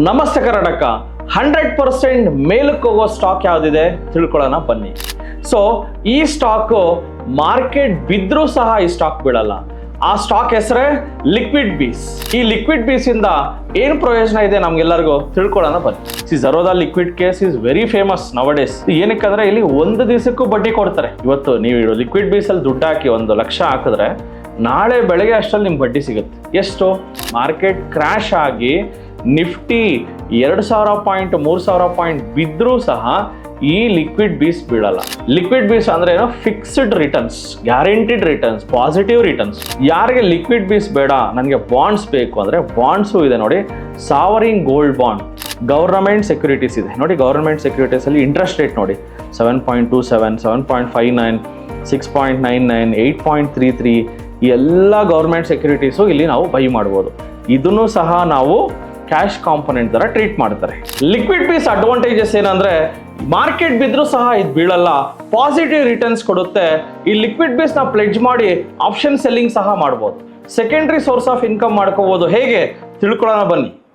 ನಮಸ್ತೆ ಕರ್ನಾಟಕ. 100% ಮೇಲಕ್ಕೆ ಹೋಗೋ ಸ್ಟಾಕ್ ಯಾವುದಿದೆ ತಿಳ್ಕೊಳ್ಳೋಣ ಬನ್ನಿ. ಸೊ ಈ ಸ್ಟಾಕು ಮಾರ್ಕೆಟ್ ಬಿದ್ರೂ ಸಹ ಈ ಸ್ಟಾಕ್ ಬೀಳಲ್ಲ. ಆ ಸ್ಟಾಕ್ ಹೆಸರೇ ಲಿಕ್ವಿಡ್ ಬೀಸ್. ಈ ಲಿಕ್ವಿಡ್ ಬೀಸ್ ಇಂದ ಏನ್ ಪ್ರಯೋಜನ ಇದೆ ನಮ್ಗೆಲ್ಲರಿಗೂ ತಿಳ್ಕೊಳ್ಳೋಣ ಬನ್ನಿ. Zerodha liquid case is very famous nowadays. ಏನಕ್ಕಂದ್ರೆ ಇಲ್ಲಿ ಒಂದು ದಿವಸಕ್ಕೂ ಬಡ್ಡಿ ಕೊಡ್ತಾರೆ. ಇವತ್ತು ನೀವು ಲಿಕ್ವಿಡ್ ಬೀಸ್ ಅಲ್ಲಿ ದುಡ್ಡು ಹಾಕಿ 1 ಲಕ್ಷ ಹಾಕಿದ್ರೆ ನಾಳೆ ಬೆಳಗ್ಗೆ ಅಷ್ಟರಲ್ಲಿ ನಿಮ್ಗೆ ಬಡ್ಡಿ ಸಿಗುತ್ತೆ. ಎಷ್ಟು? ಮಾರ್ಕೆಟ್ ಕ್ರ್ಯಾಶ್ ಆಗಿ ನಿಫ್ಟಿ 2000 ಪಾಯಿಂಟ್ 3000 ಪಾಯಿಂಟ್ ಬಿದ್ರೂ ಸಹ ಈ ಲಿಕ್ವಿಡ್ ಬೀಸ್ ಬೀಳಲ್ಲ. ಲಿಕ್ವಿಡ್ ಬೀಸ್ ಅಂದ್ರೆ ಏನೋ fixed returns, guaranteed returns, positive returns. ಯಾರಿಗೆ ಲಿಕ್ವಿಡ್ ಬೀಸ್ ಬೇಡ, ನನಗೆ ಬಾಂಡ್ಸ್ ಬೇಕು ಅಂದ್ರೆ ಬಾಂಡ್ಸು ಇದೆ ನೋಡಿ. ಸಾವರಿಂಗ್ ಗೋಲ್ಡ್ ಬಾಂಡ್, ಗವರ್ನಮೆಂಟ್ ಸೆಕ್ಯೂರಿಟೀಸ್ ಇದೆ ನೋಡಿ. ಗವರ್ನಮೆಂಟ್ ಸೆಕ್ಯೂರಿಟೀಸ್ ಅಲ್ಲಿ ಇಂಟ್ರೆಸ್ಟ್ ರೇಟ್ ನೋಡಿ 7.27, 7.59, 6.99, 8.33 ಈ ಎಲ್ಲ ಗವರ್ನಮೆಂಟ್ ಸೆಕ್ಯೂರಿಟೀಸು ಇಲ್ಲಿ ನಾವು ಬೈ ಮಾಡ್ಬೋದು. ಇದನ್ನು ಸಹ ನಾವು ಕ್ಯಾಶ್ ಕಾಂಪೊನೆಂಟ್ ತರ ಟ್ರೀಟ್ ಮಾಡ್ತಾರೆ. ಲಿಕ್ವಿಡ್ ಬೀಸ್ ಅಡ್ವಾಂಟೇಜಸ್ ಏನಂದ್ರೆ ಮಾರ್ಕೆಟ್ ಬಿದ್ರೂ ಸಹ ಇದು ಬೀಳಲ್ಲ, ಪಾಸಿಟಿವ್ ರಿಟರ್ನ್ಸ್ ಕೊಡುತ್ತೆ. ಈ ಲಿಕ್ವಿಡ್ ಬೀಸ್ ನ ಪ್ಲೆಡ್ಜ್ ಮಾಡಿ ಆಪ್ಷನ್ ಸೆಲ್ಲಿಂಗ್ ಸಹ ಮಾಡ್ಬೋದು. ಸೆಕೆಂಡರಿ ಸೋರ್ಸ್ ಆಫ್ ಇನ್ಕಮ್ ಮಾಡ್ಕೋಬಹುದು. ಹೇಗೆ ತಿಳ್ಕೊಳ್ಳೋಣ ಬನ್ನಿ.